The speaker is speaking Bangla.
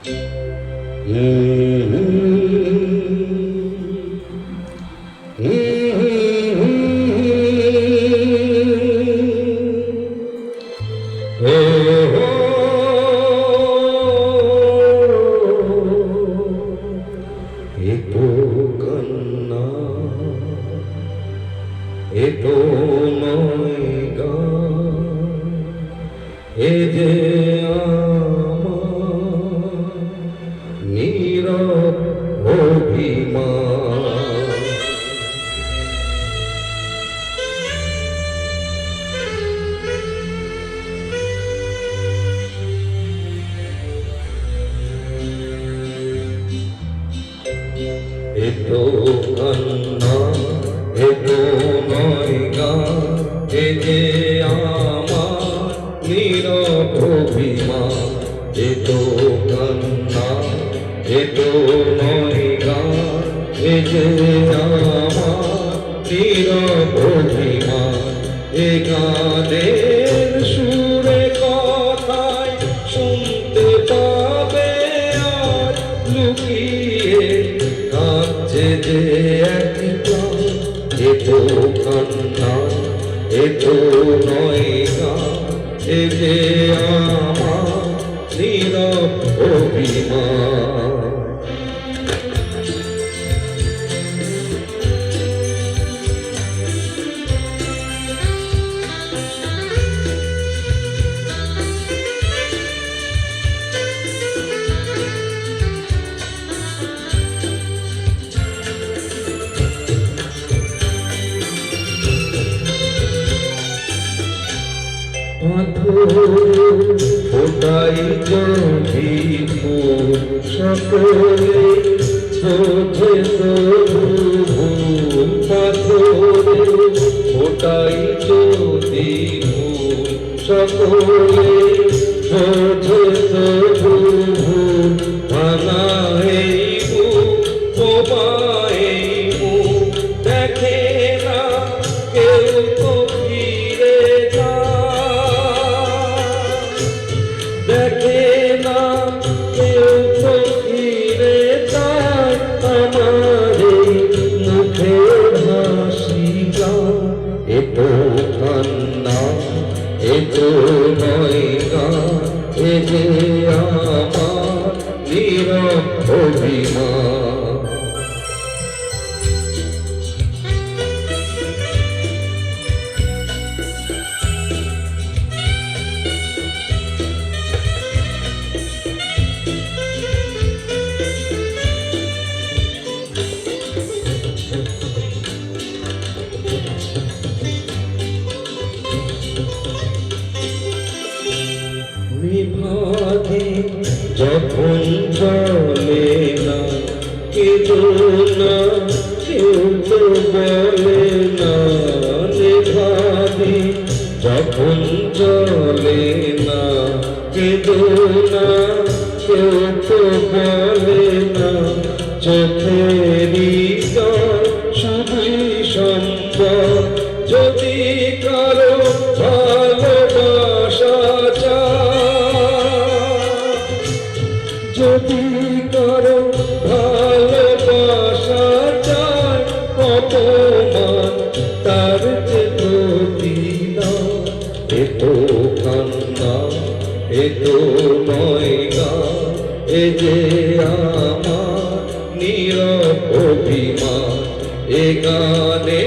এতো কান্না এতো নয় গান, এ যে আমার নীরব অভিমান। এতো কান্না এতো নয় গান, এ যে আমার নীরব অভিমান। এতো কান্না এতো নয় গান, এ যে আমার নীরব অভিমান। এ গানের সুরে কথায় শুনতে পাবে আর লুকিয়ে কাঁদছে যে এক প্রাণ। এতো কান্না এতো নয় গান, এ যে আমার নীরব অভিমান। ফোটাই যদি ফুল সকলে বোঝে ভুল পাথরে। ফোটাই যদি ফুল সকলে বোঝে ভুল বানাই বোমাই দেখে না কেউ তো ফিরে দেখে না কেউ তো ফিরে যায় আমার মুখের হাসি গান। এতো কান্না এতো নয় গান, এ যে আমার নীরব অভিমান। বিভাগে যখন চলে না কেঁদো না কেউ তো বলে না। বিভাগে যখন চলে না কেঁদো না কেউ তো বলে না। চোখেরই জল শুধুই সম্পদ যদি কারো ভালোবাসা যদি কারো ভালোবাসা চায় অপমান তার যে প্রতিদান। এতো কান্না এতো নয় গান, এ যে আমার নীরব অভিমান। এ গানে